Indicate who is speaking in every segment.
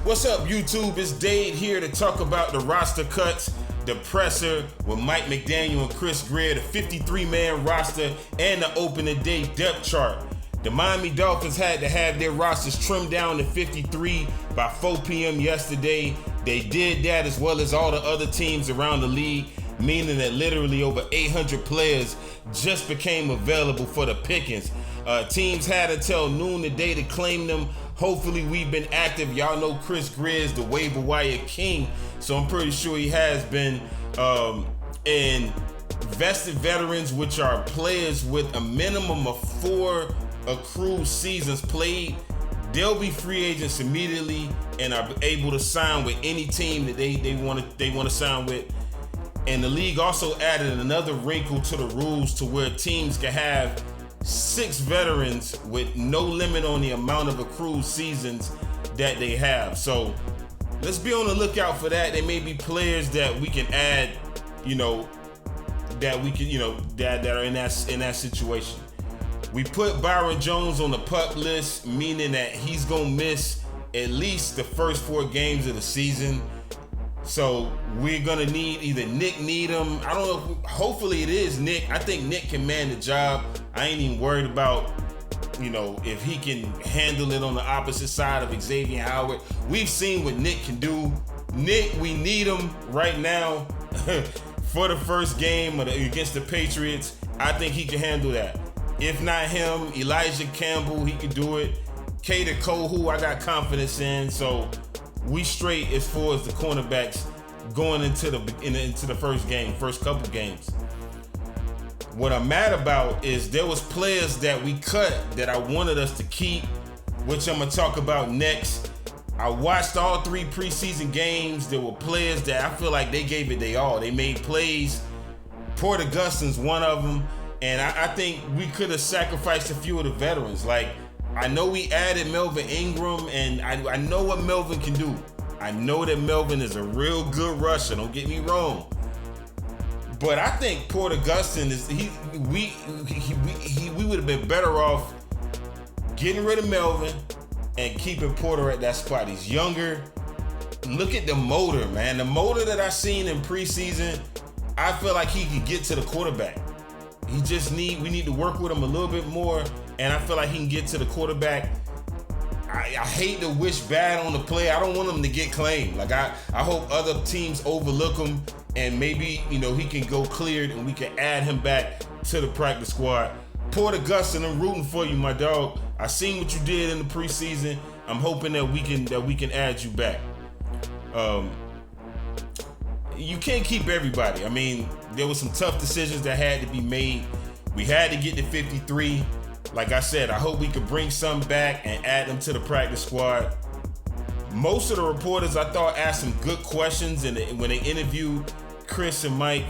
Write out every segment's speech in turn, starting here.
Speaker 1: What's up, YouTube? It's Dade here to talk about the roster cuts, the presser with Mike McDaniel and Chris Greer, the 53-man roster, and the opening day depth chart. The Miami Dolphins had to have their rosters trimmed down to 53 by 4 p.m. yesterday. They did that as well as all the other teams around the league, meaning that literally over 800 players just became available for the pickings. Teams had until noon today to claim them. Hopefully we've been active. Y'all know Chris Greer is the waiver wire king, so I'm pretty sure he has been. And vested veterans, which are players with a minimum of 4 accrued seasons played, they'll be free agents immediately and are able to sign with any team that they want to sign with. And the league also added another wrinkle to the rules to where teams can have 6 veterans with no limit on the amount of accrued seasons that they have. So let's be on the lookout for that. There may be players that we can add, that we can, that are in that situation. We put Byron Jones on the PUP list, meaning that he's gonna miss at least the first 4 games of the season. So we're gonna need either Nick Needham. I don't know. Hopefully it is Nick. I think Nick can man the job. I ain't even worried about, if he can handle it on the opposite side of Xavier Howard. We've seen what Nick can do. Nick, we need him right now for the first game against the Patriots. I think he can handle that. If not him, Elijah Campbell, he can do it. Kader Kohu, I got confidence in. So we straight as far as the cornerbacks going into the first couple games. What I'm mad about is there was players that we cut that I wanted us to keep, which I'm gonna talk about next. I watched all 3 preseason games. There were players that I feel like they gave it their all. They made plays. Port Augustine's one of them, and I think we could have sacrificed a few of the veterans. Like, I know we added Melvin Ingram, and I know what Melvin can do. I know that Melvin is a real good rusher. Don't get me wrong. But I think Port Augustine we would have been better off getting rid of Melvin and keeping Porter at that spot. He's younger. Look at the motor, man. The motor that I seen in preseason, I feel like he could get to the quarterback. We need to work with him a little bit more, and I feel like he can get to the quarterback. I hate to wish bad on the player. I don't want him to get claimed. Like, I hope other teams overlook him, and maybe, he can go cleared and we can add him back to the practice squad. Port Augustine, I'm rooting for you, my dog. I seen what you did in the preseason. I'm hoping that we can add you back. You can't keep everybody. I mean, there were some tough decisions that had to be made. We had to get to 53. Like I said, I hope we could bring some back and add them to the practice squad. Most of the reporters, I thought, asked some good questions, and when they interviewed Chris and Mike,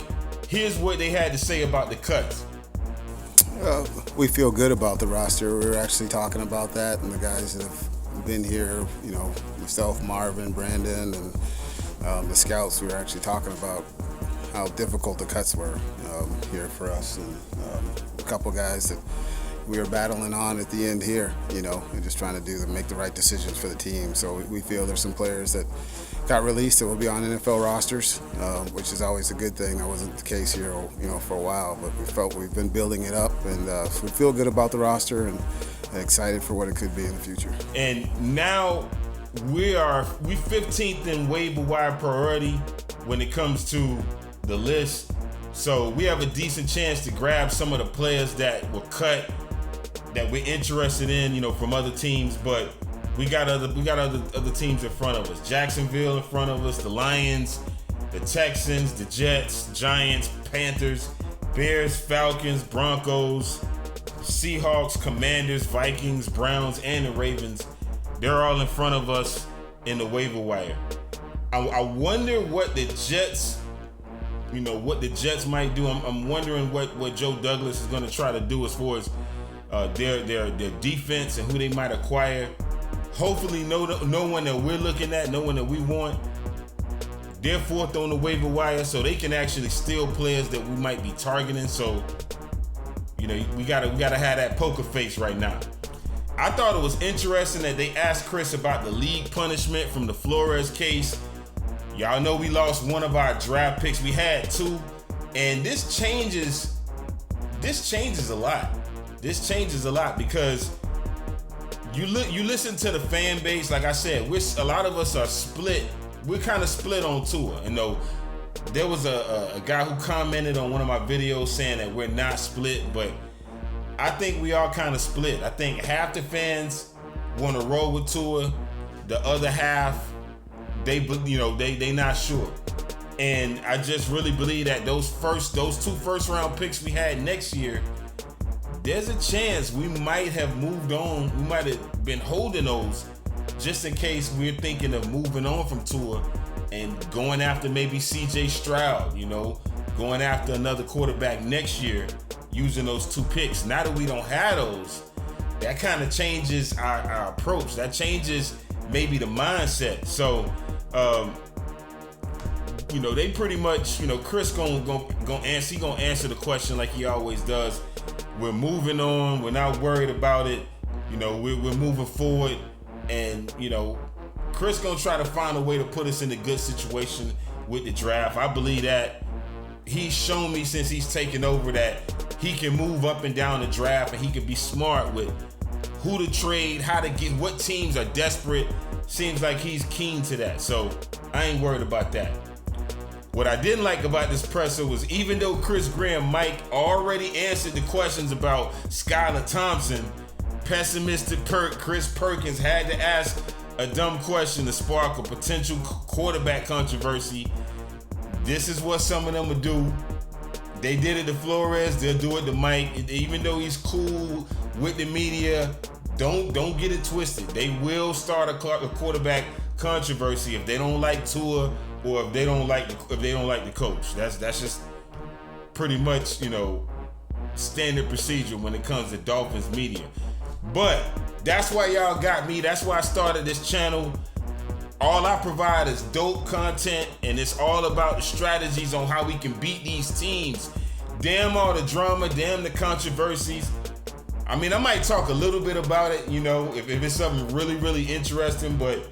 Speaker 1: here's what they had to say about the cuts.
Speaker 2: We feel good about the roster. We were actually talking about that, and the guys that have been here, myself, Marvin, Brandon, and the scouts, we were actually talking about how difficult the cuts were here for us, and a couple guys that we were battling on at the end here, and just trying to make the right decisions for the team. So we feel there's some players that got released that will be on NFL rosters, which is always a good thing. That wasn't the case here, for a while, but we felt we've been building it up, and we feel good about the roster and excited for what it could be in the future.
Speaker 1: And now we 15th in waiver wire priority when it comes to the list. So we have a decent chance to grab some of the players that were cut that we're interested in, from other teams, but we got other teams in front of us. Jacksonville in front of us, the Lions, the Texans, the Jets, Giants, Panthers, Bears, Falcons, Broncos, Seahawks, Commanders, Vikings, Browns, and the Ravens. They're all in front of us in the waiver wire. I wonder what the Jets, might do. I'm wondering what Joe Douglas is going to try to do as far as their defense and who they might acquire. Hopefully no one that we're looking at, no one that we want. They're 4th on the waiver wire, so they can actually steal players that we might be targeting. So, we gotta have that poker face right now. I thought it was interesting that they asked Chris about the league punishment from the Flores case. Y'all know we lost one of our draft picks. We had two, and this changes a lot. This changes a lot because you listen to the fan base. Like I said, a lot of us are split. We're kind of split on Tua. You know, there was a guy who commented on one of my videos saying that we're not split, but I think we are kind of split. I think half the fans want to roll with Tua, the other half they not sure. And I just really believe that those two first round picks we had next year, there's a chance we might have moved on. We might have been holding those just in case we're thinking of moving on from Tua and going after maybe CJ Stroud, going after another quarterback next year using those two picks. Now that we don't have those, that kind of changes our approach. That changes maybe the mindset. So, they pretty much, Chris gonna answer the question like he always does. We're moving on. We're not worried about it. We're moving forward, and Chris gonna try to find a way to put us in a good situation with the draft. I believe that he's shown me since he's taken over that he can move up and down the draft, and he can be smart with who to trade, how to get, what teams are desperate. Seems like he's keen to that. So I ain't worried about that. What I didn't like about this presser was even though Chris Graham Mike already answered the questions about Skylar Thompson, pessimistic Chris Perkins had to ask a dumb question to spark a potential quarterback controversy. This is what some of them would do. They did it to Flores, they'll do it to Mike. Even though he's cool with the media, don't get it twisted. They will start a quarterback controversy if they don't like Tua or if they don't like the coach. That's just pretty much, standard procedure when it comes to Dolphins media. But that's why y'all got me. That's why I started this channel. All I provide is dope content, and it's all about the strategies on how we can beat these teams. Damn all the drama, damn the controversies. I mean, I might talk a little bit about it, if it's something really, really interesting, but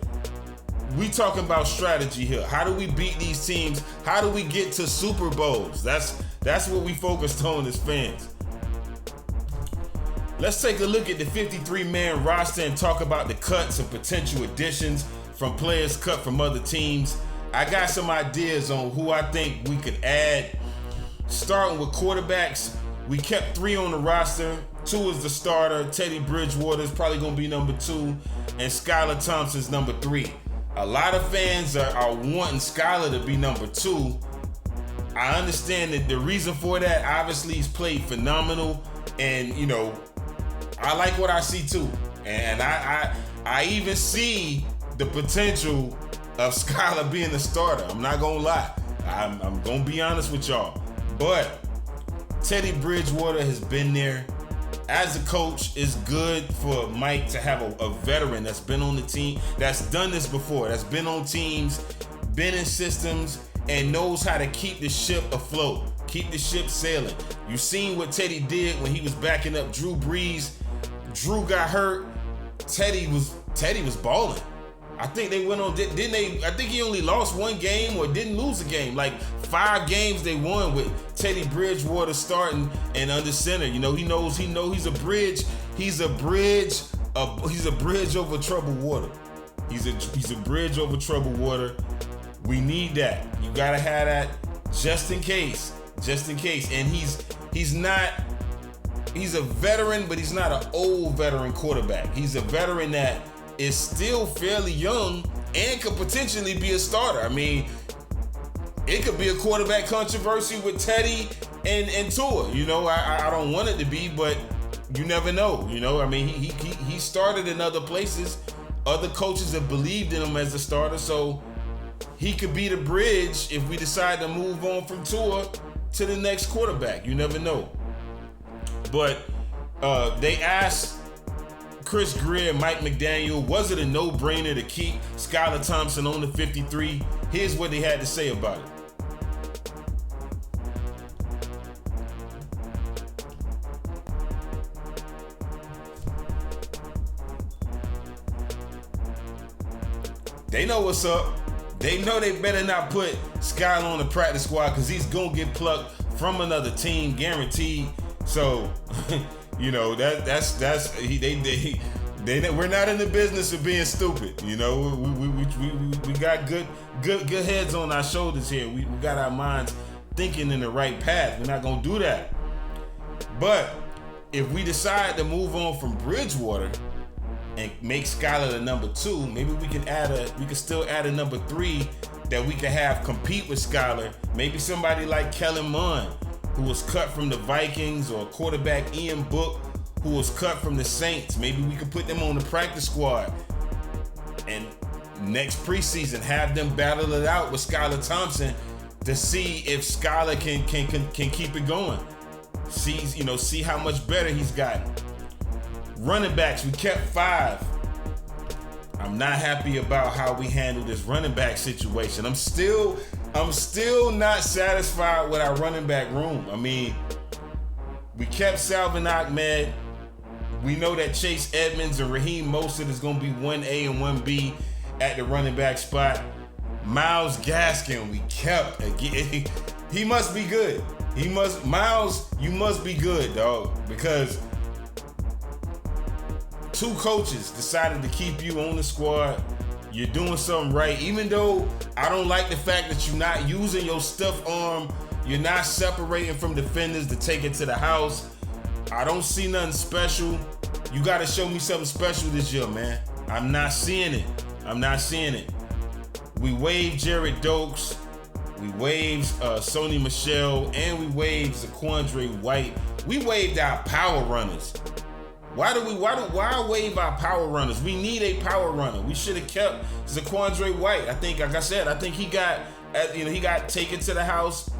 Speaker 1: we talking about strategy here. How do we beat these teams? How do we get to Super Bowls? That's what we focused on as fans. Let's take a look at the 53-man roster and talk about the cuts and potential additions from players cut from other teams. I got some ideas on who I think we could add. Starting with quarterbacks, we kept 3 on the roster. 2 is the starter. Teddy Bridgewater is probably going to be number 2, and Skylar Thompson's number 3. A lot of fans are wanting Skylar to be number 2. I understand that the reason for that, obviously, he's played phenomenal, and I like what I see too, and I even see the potential of Skylar being the starter. I'm not gonna lie. I'm gonna be honest with y'all. But Teddy Bridgewater has been there. As a coach, it's good for Mike to have a veteran that's been on the team, that's done this before, that's been on teams, been in systems, and knows how to keep the ship afloat, keep the ship sailing. You seen what Teddy did when he was backing up Drew Brees. Drew got hurt. Teddy was balling. I think they went on, didn't they? I think he only lost one game or didn't lose a game. Like 5 games they won with Teddy Bridgewater starting and under center. He knows he's a bridge. He's a bridge over troubled water. He's a bridge over troubled water. We need that. You gotta have that just in case. And he's a veteran, but he's not an old veteran quarterback. He's a veteran that is still fairly young and could potentially be a starter. I mean, it could be a quarterback controversy with Teddy and Tua. I don't want it to be, but you never know. I mean, he started in other places. Other coaches have believed in him as a starter, so he could be the bridge if we decide to move on from Tua to the next quarterback. You never know. But they asked Chris Greer and Mike McDaniel, was it a no-brainer to keep Skylar Thompson on the 53? Here's what they had to say about it. They know what's up. They know they better not put Skylar on the practice squad because he's gonna get plucked from another team, guaranteed. So, you know, we're not in the business of being stupid. You know, we got good heads on our shoulders here. We got our minds thinking in the right path. We're not gonna do that. But if we decide to move on from Bridgewater and make Skylar the number 2, maybe we can still add a number 3 that we can have compete with Skylar. Maybe somebody like Kellen Mond, who was cut from the Vikings, or quarterback Ian Book, who was cut from the Saints. Maybe we could put them on the practice squad. And next preseason, have them battle it out with Skylar Thompson to see if Skylar can keep it going. See how much better he's gotten. Running backs, we kept 5. I'm not happy about how we handled this running back situation. I'm still not satisfied with our running back room. I mean, we kept Salvin Ahmed. We know that Chase Edmonds and Raheem Mostert is going to be 1A and 1B at the running back spot. Myles Gaskin, we kept again. He must be good. Myles, you must be good, dog, because 2 coaches decided to keep you on the squad. You're doing something right. Even though I don't like the fact that you're not using your stuff arm, you're not separating from defenders to take it to the house. I don't see nothing special. You got to show me something special this year, man. I'm not seeing it. We waived Jared Dokes. We waived Sony Michel, and we waived Zaquandre White. We waived our power runners. Why waive our power runners? We need a power runner. We should have kept Zaquandre White. I think, like I said, he got taken to the house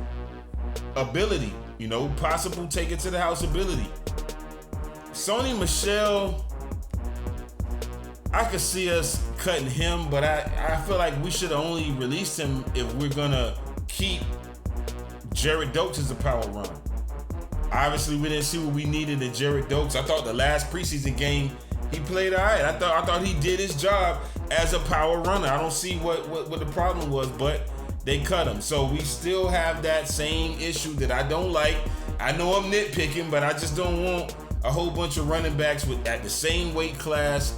Speaker 1: ability. Possible taken to the house ability. Sony Michel, I could see us cutting him, but I feel like we should have only released him if we're gonna keep Jared Dokes as a power runner. Obviously, we didn't see what we needed in Jared Dokes. I thought the last preseason game he played all right. I thought he did his job as a power runner. I don't see what the problem was, but they cut him. So we still have that same issue that I don't like. I know I'm nitpicking, but I just don't want a whole bunch of running backs at the same weight class.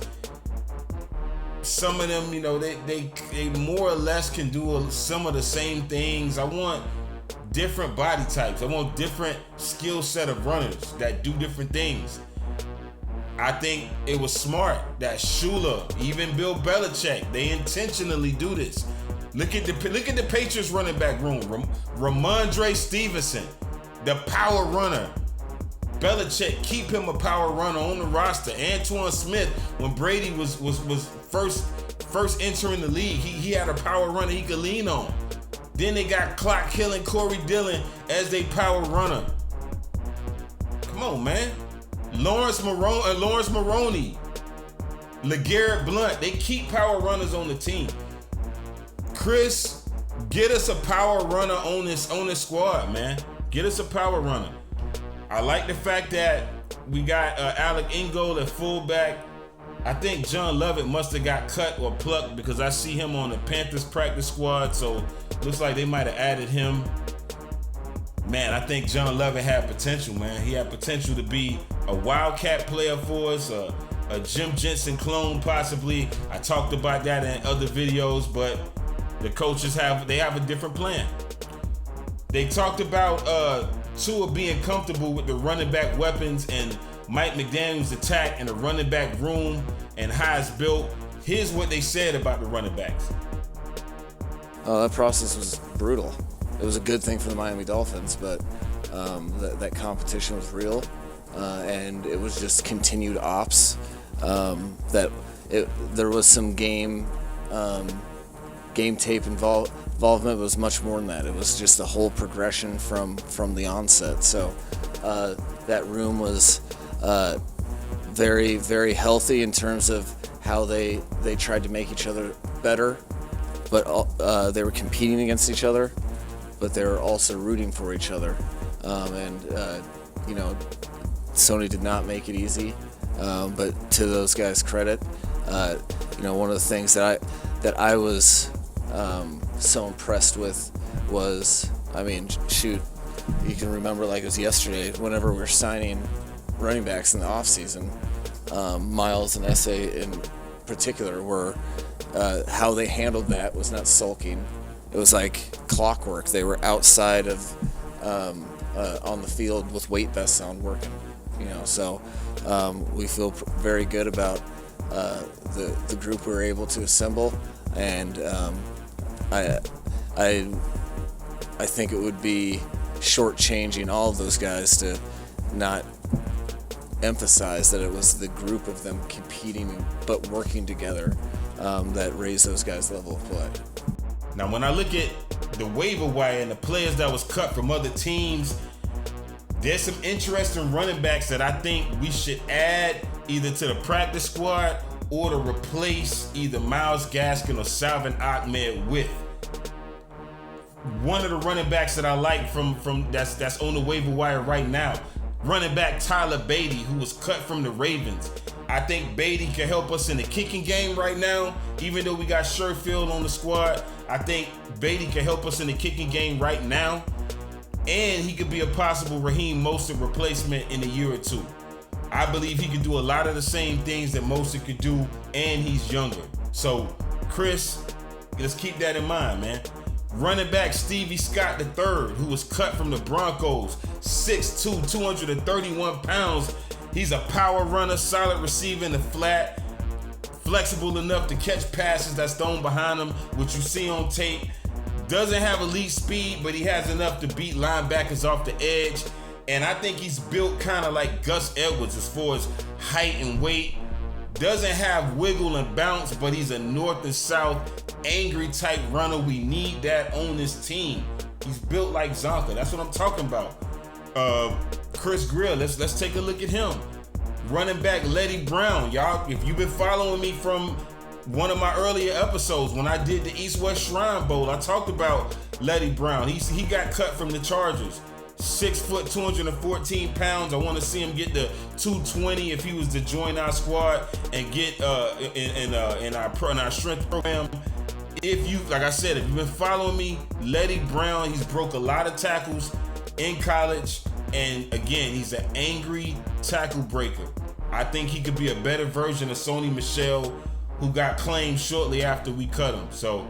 Speaker 1: Some of them, they more or less can do some of the same things. I want different body types. I want different skill set of runners that do different things. I think it was smart that Shula, even Bill Belichick, they intentionally do this. Look at the Patriots running back room. Ramondre Stevenson, the power runner. Belichick, keep him a power runner on the roster. Antoine Smith, when Brady was first entering the league, he had a power runner he could lean on. Then they got clock killing Corey Dillon as their power runner. Come on, man. Lawrence Maroney, LeGarrette Blount, they keep power runners on the team. Chris, get us a power runner on this squad, man. Get us a power runner. I like the fact that we got Alec Ingold at fullback. I think John Lovett must have got cut or plucked because I see him on the Panthers practice squad, so looks like they might have added him. Man, I think John Lovett had potential, man. He had potential to be a Wildcat player for us, a Jim Jensen clone possibly. I talked about that in other videos, but the coaches have a different plan. They talked about Tua being comfortable with the running back weapons and Mike McDaniel's attack in the running back room and how it's built. Here's what they said about the running backs.
Speaker 3: That process was brutal. It was a good thing for the Miami Dolphins, but that competition was real, and it was just continued ops. There was some game tape involvement. It was much more than that. It was just a whole progression from the onset. So that room was very, very healthy in terms of how they tried to make each other better, but they were competing against each other, but they were also rooting for each other. Sony did not make it easy, but to those guys' credit, One of the things that I was so impressed with was, shoot, you can remember like it was yesterday, whenever we were signing running backs in the offseason, Miles and Essay in particular were, how they handled that was not sulking. It was like clockwork. They were outside of on the field with weight vests on working, so we feel very good about the group we were able to assemble, and I think it would be shortchanging all of those guys to not emphasize that it was the group of them competing but working together that raised those guys' level of play.
Speaker 1: Now, when I look at the waiver wire and the players that was cut from other teams, there's some interesting running backs that I think we should add either to the practice squad or to replace either Myles Gaskin or Salvin Ahmed with. One of the running backs that I like from that's on the waiver wire right now, running back Tyler Beatty, who was cut from the Ravens. I think Beatty can help us in the kicking game right now. Even though we got Sherfield on the squad, I think Beatty can help us in the kicking game right now. And he could be a possible Raheem Mostert replacement in a year or two. I believe he could do a lot of the same things that Mostert could do, and he's younger. So, Chris, let's keep that in mind, man. Running back Stevie Scott III, who was cut from the Broncos, 6'2", 231 pounds. He's a power runner, solid receiver in the flat, flexible enough to catch passes that's thrown behind him, which you see on tape. Doesn't have elite speed, but he has enough to beat linebackers off the edge. And I think he's built kind of like Gus Edwards as far as height and weight. Doesn't have wiggle and bounce, but he's a north and south angry type runner. We need that on this team. He's built like Zonka. That's what I'm talking about. Chris Greer, let's take a look at him. Running back Letty Brown. Y'all, if you've been following me from one of my earlier episodes when I did the East-West Shrine Bowl, I talked about Letty Brown. He got cut from the Chargers. 6 foot, 214 pounds. I want to see him get to 220 if he was to join our squad and get in our strength program. If you, like I said, if you've been following me, Letty Brown, he's broke a lot of tackles in college, and again, he's an angry tackle breaker. I think he could be a better version of Sony Michel, who got claimed shortly after we cut him. So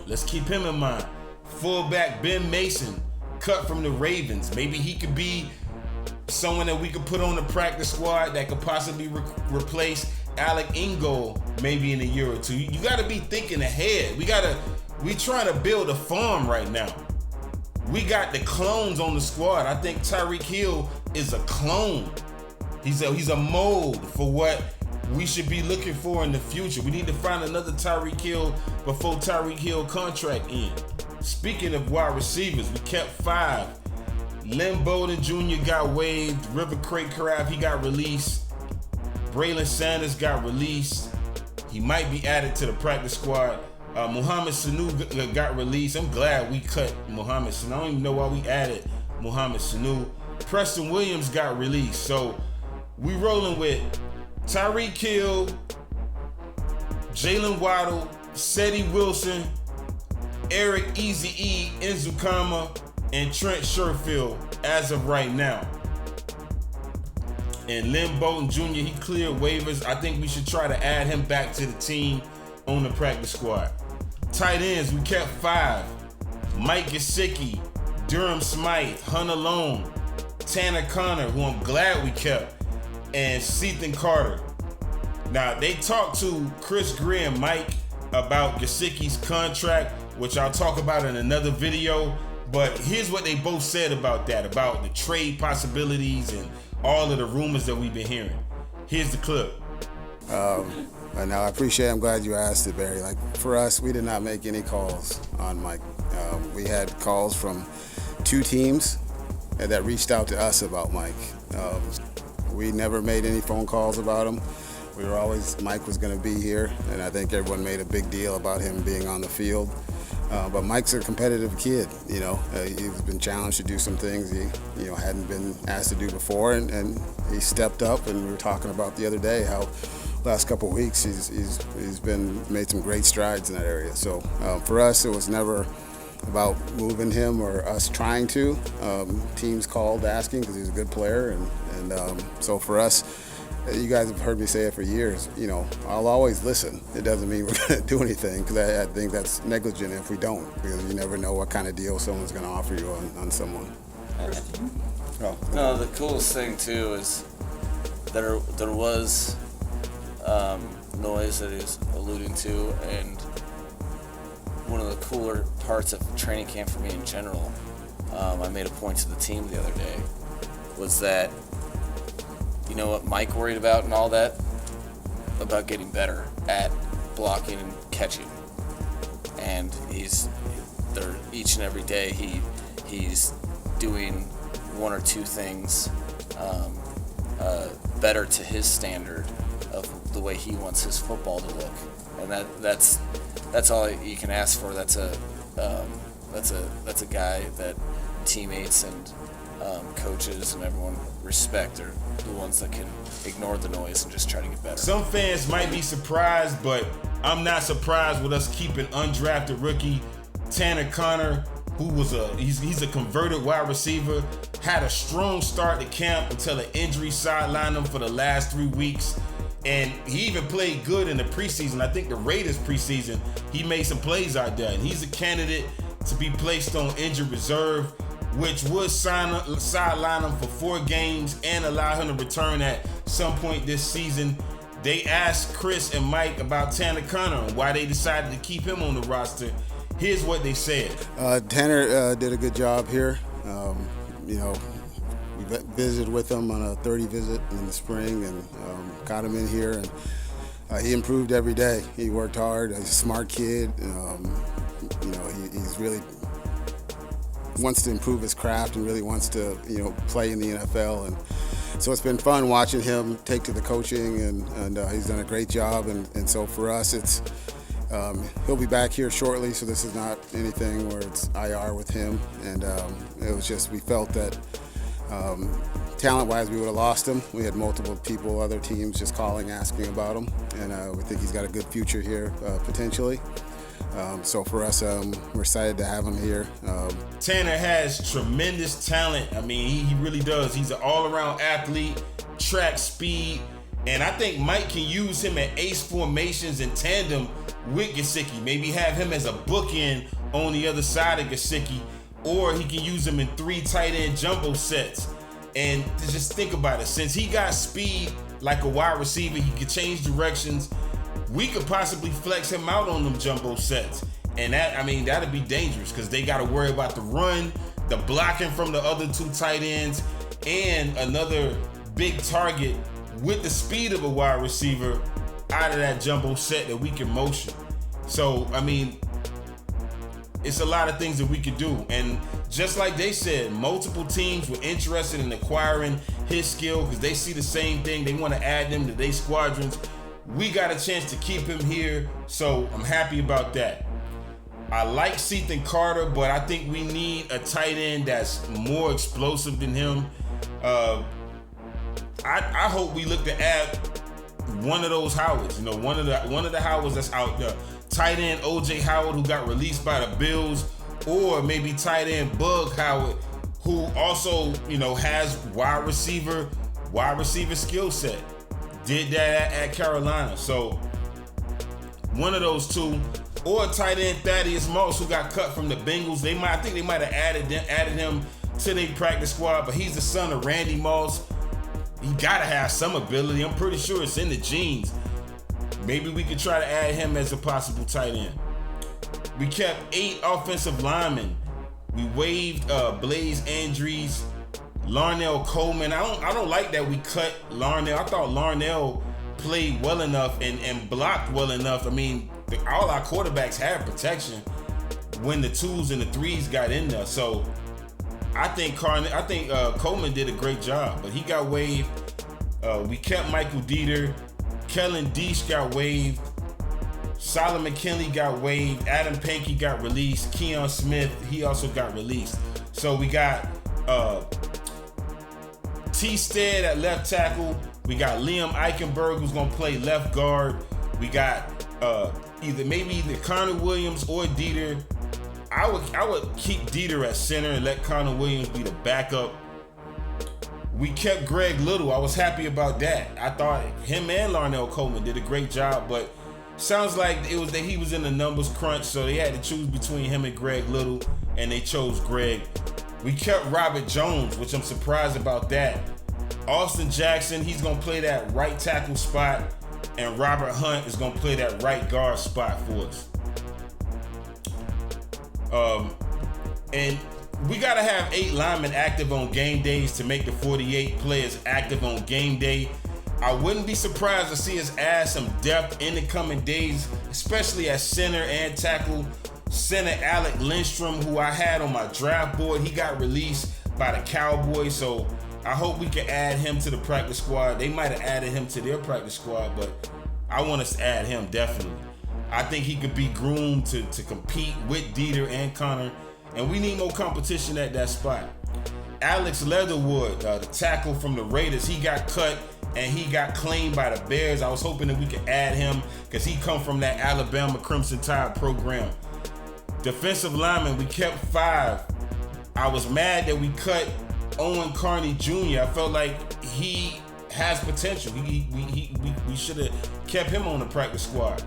Speaker 1: let's keep him in mind. Fullback Ben Mason, cut from the Ravens. Maybe he could be someone that we could put on the practice squad that could possibly replace Alec Ingold maybe in a year or two. You got to be thinking ahead. We trying to build a farm right now. We got the clones on the squad. I think Tyreek Hill is a clone. He's a mold for what we should be looking for in the future. We need to find another Tyreek Hill before Tyreek Hill contract ends. Speaking of wide receivers, we kept 5. Lynn Bowden Jr. got waived. River Craig Carafe, he got released. Braylon Sanders got released. He might be added to the practice squad. Mohamed Sanu got released. I'm glad we cut Mohamed Sanu. I don't even know why we added Mohamed Sanu. Preston Williams got released. So we rolling with Tyreek Hill, Jalen Waddle, Seti Wilson, Eric Eazy-E Nzukama, and Trent Sherfield as of right now. And Lynn Bowden Jr., he cleared waivers. I think we should try to add him back to the team on the practice squad. Tight ends, we kept 5. Mike Gesicki, Durham Smythe, Hunter Long, Tanner Connor, who I'm glad we kept, and Sethan Carter. Now, they talked to Chris Greer and Mike about Gesicki's contract, which I'll talk about in another video. But here's what they both said about that, about the trade possibilities and all of the rumors that we've been hearing. Here's the clip.
Speaker 2: And now I appreciate it. I'm glad you asked it, Barry. Like, for us, we did not make any calls on Mike. We had calls from 2 teams that reached out to us about Mike. We never made any phone calls about him. We were always, Mike was going to be here, and I think everyone made a big deal about him being on the field. But Mike's a competitive kid, he's been challenged to do some things he, hadn't been asked to do before, and he stepped up. And we were talking about the other day how last couple of weeks, he's made some great strides in that area. So for us, it was never about moving him or us trying to. Teams called asking because he's a good player, and so for us, you guys have heard me say it for years. I'll always listen. It doesn't mean we're going to do anything, because I think that's negligent if we don't, because you never know what kind of deal someone's going to offer you on someone.
Speaker 3: No, the coolest thing too is there was noise that he was alluding to, and one of the cooler parts of training camp for me in general, I made a point to the team the other day, was that, you know what Mike worried about and all that? About getting better at blocking and catching. And he's there each and every day. He's doing one or two things better to his standard of the way he wants his football to look. And that's all you can ask for. That's a guy that teammates and coaches and everyone respect are the ones that can ignore the noise and just try to get better.
Speaker 1: Some fans might be surprised, but I'm not surprised with us keeping undrafted rookie Tanner Connor, who was he's a converted wide receiver, had a strong start to camp until an injury sidelined him for the last 3 weeks. And he even played good in the preseason. I think the Raiders preseason, he made some plays out there. And he's a candidate to be placed on injured reserve, which would sideline him for 4 games and allow him to return at some point this season. They asked Chris and Mike about Tanner Connor and why they decided to keep him on the roster. Here's what they said.
Speaker 2: Tanner did a good job here. We visited with him on a 30 visit in the spring and got him in here, and he improved every day. He worked hard. He's a smart kid. He's really wants to improve his craft and really wants to play in the NFL, and so it's been fun watching him take to the coaching, and he's done a great job, and so for us it's he'll be back here shortly, so this is not anything where it's IR with him, and it was just we felt that talent-wise we would have lost him. We had multiple people, other teams just calling, asking about him, and we think he's got a good future here potentially. So for us, we're excited to have him here.
Speaker 1: Tanner has tremendous talent. I mean, he really does. He's an all-around athlete, track speed, and I think Mike can use him at ace formations in tandem with Gesicki. Maybe have him as a bookend on the other side of Gesicki, or he can use him in 3 tight end jumbo sets. And just think about it. Since he got speed like a wide receiver, he could change directions. We could possibly flex him out on them jumbo sets. And that'd be dangerous because they got to worry about the run, the blocking from the other 2 tight ends, and another big target with the speed of a wide receiver out of that jumbo set that we can motion. So, it's a lot of things that we could do. And just like they said, multiple teams were interested in acquiring his skill because they see the same thing. They want to add them to their squadrons. We got a chance to keep him here, so I'm happy about that. I like Sethan Carter, but I think we need a tight end that's more explosive than him. I hope we look to add one of those Howards, one of the Howards that's out there. Tight end O.J. Howard, who got released by the Bills, or maybe tight end Bug Howard, who also, has wide receiver skill set. Did that at Carolina. So one of those two, or tight end Thaddeus Moss, who got cut from the Bengals. I think they might have added him to their practice squad, but he's the son of Randy Moss. He gotta have some ability. I'm pretty sure it's in the genes. Maybe we could try to add him as a possible tight end. We kept 8 offensive linemen. We waived Blaze Andrews, Larnell Coleman. I don't like that we cut Larnell. I thought Larnell played well enough and blocked well enough. All our quarterbacks had protection when the 2s and the 3s got in there. So I think Coleman did a great job, but he got waived. We kept Michael Dieter. Kellen Deesh got waived. Solomon McKinley got waived. Adam Pankey got released. Keon Smith, he also got released. So we got T. Stead at left tackle, We got Liam Eichenberg, who's gonna play left guard. We got either Connor Williams or Dieter. I would keep Dieter at center and let Connor Williams be the backup. We kept Greg Little. I was happy about that. I thought him and Larnell Coleman did a great job, but sounds like it was that he was in the numbers crunch, so they had to choose between him and Greg Little, and they chose Greg. We kept Robert Jones, which I'm surprised about that. Austin Jackson, he's going to play that right tackle spot, and Robert Hunt is going to play that right guard spot for us. And we got to have 8 linemen active on game days to make the 48 players active on game day. I wouldn't be surprised to see us add some depth in the coming days, especially at center and tackle. Center Alec Lindstrom, who I had on my draft board, he got released by the Cowboys, so I hope we can add him to the practice squad. They might have added him to their practice squad, but I want us to add him definitely. I think he could be groomed to compete with Dieter and Connor, and we need more competition at that spot. Alex Leatherwood, the tackle from the Raiders, he got cut and he got claimed by the Bears. I was hoping that we could add him because he come from that Alabama Crimson Tide program. Defensive lineman, we kept 5. I was mad that we cut Owen Carney Jr. I felt like he has potential. We should have kept him on the practice squad.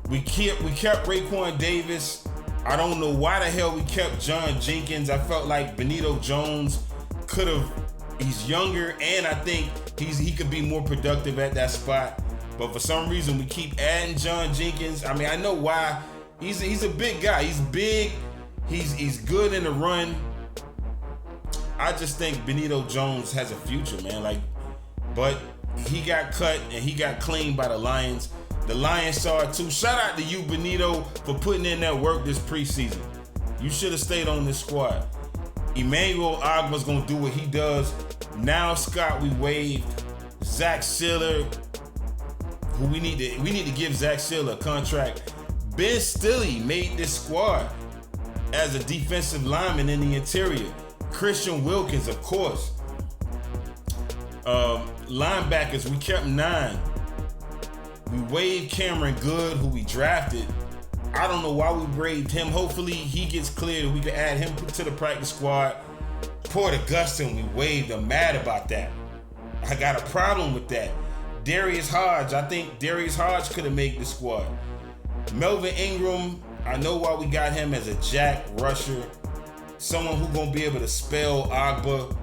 Speaker 1: We kept Raekwon Davis. I don't know why the hell we kept John Jenkins. I felt like Benito Jones could have. He's younger, and I think he could be more productive at that spot. But for some reason, we keep adding John Jenkins. I mean, I know why. He's a big guy. He's big. He's good in the run. I just think Benito Jones has a future, man. But he got cut and he got cleaned by the Lions. The Lions saw it too. Shout out to you, Benito, for putting in that work this preseason. You should have stayed on this squad. Emmanuel Ogba's gonna do what he does. Now, Scott, we waived Zach Siller, who we need to give Zach Siller a contract. Ben Stilley made this squad as a defensive lineman in the interior. Christian Wilkins, of course. Linebackers, we kept 9. We waived Cameron Good, who we drafted. I don't know why we waived him. Hopefully he gets cleared and we can add him to the practice squad. Port Augustine, we waived. I'm mad about that. I got a problem with that. Darius Hodge, I think Darius Hodge could have made the squad. Melvin Ingram, I know why we got him as a jack rusher. Someone who's going to be able to spell Ogba,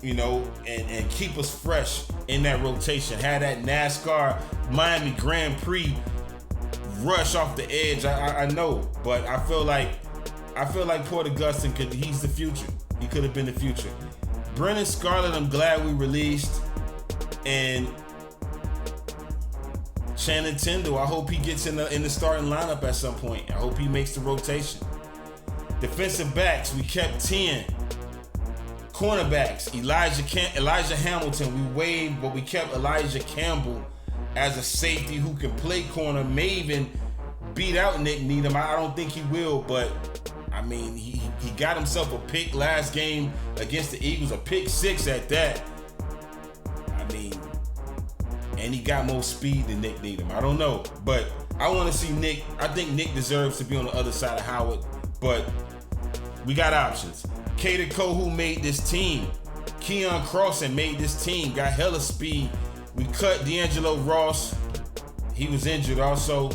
Speaker 1: and keep us fresh in that rotation. Had that NASCAR Miami Grand Prix rush off the edge. I know, but I feel like Port Augustine he's the future. He could have been the future. Brennan Scarlett, I'm glad we released. And Shannon Tindall, I hope he gets in the starting lineup at some point. I hope he makes the rotation. Defensive backs, we kept 10. Cornerbacks, Elijah Hamilton, we waived, but we kept Elijah Campbell as a safety who can play corner. May even beat out Nick Needham. I don't think he will, but I mean, he got himself a pick last game against the Eagles, a pick 6 at that. I mean, and he got more speed than Nick Needham. I don't know, but I want to see Nick. I think Nick deserves to be on the other side of Howard, but we got options. Kader Kohu made this team. Keon Crossan made this team, got hella speed. We cut D'Angelo Ross. He was injured also.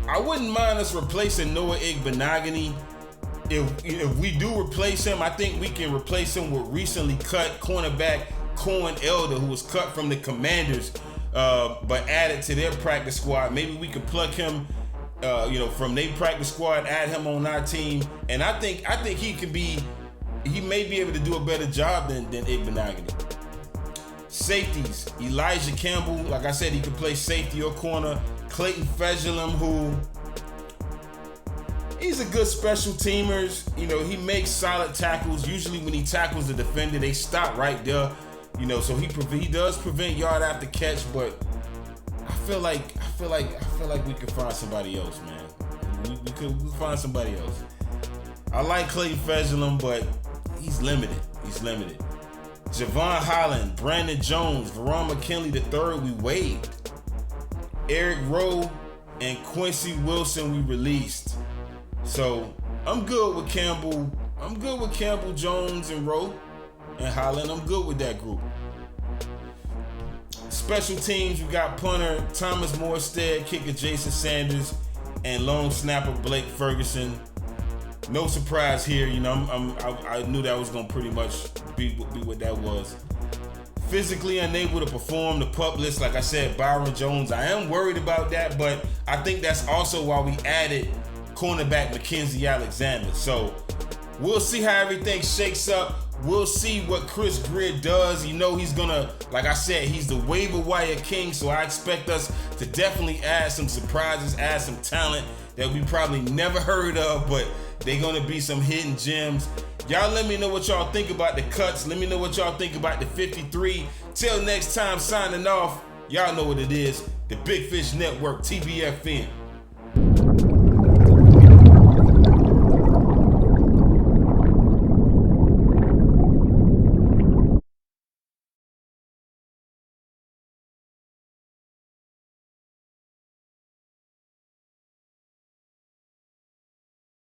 Speaker 1: I wouldn't mind us replacing Noah Igbenogany. If we do replace him, I think we can replace him with recently cut cornerback Cohen Elder, who was cut from the Commanders, but added to their practice squad. Maybe we could plug him, from their practice squad, add him on our team, and I think he may be able to do a better job than Igbenogany. Safeties, Elijah Campbell, like I said, he could play safety or corner. Clayton Fejedelem, who he's a good special teamer. He makes solid tackles. Usually when he tackles the defender, they stop right there. So he does prevent yard after catch, but I feel like we could find somebody else, man. We could find somebody else. I like Clayton Fejedelem, but he's limited. Javon Holland, Brandon Jones, Veron McKinley III, we waived. Eric Rowe and Quincy Wilson, we released. So I'm good with Campbell. I'm good with Campbell, Jones, and Rowe, and Holland. I'm good with that group. Special teams, we got punter Thomas Morstead, kicker Jason Sanders, and long snapper Blake Ferguson. No surprise here, you know. I knew that was gonna pretty much be what that was. Physically unable to perform the pup list, like I said, Byron Jones. I am worried about that, but I think that's also why we added cornerback Mackenzie Alexander. So we'll see how everything shakes up. We'll see what Chris Greer does. You know, he's gonna, like I said, he's the waiver wire king. So I expect us to definitely add some surprises, add some talent that we probably never heard of, but they're gonna be some hidden gems. Y'all let me know what y'all think about the cuts. Let me know what y'all think about the 53. Till next time, signing off. Y'all know what it is. The Big Fish Network, TBFN.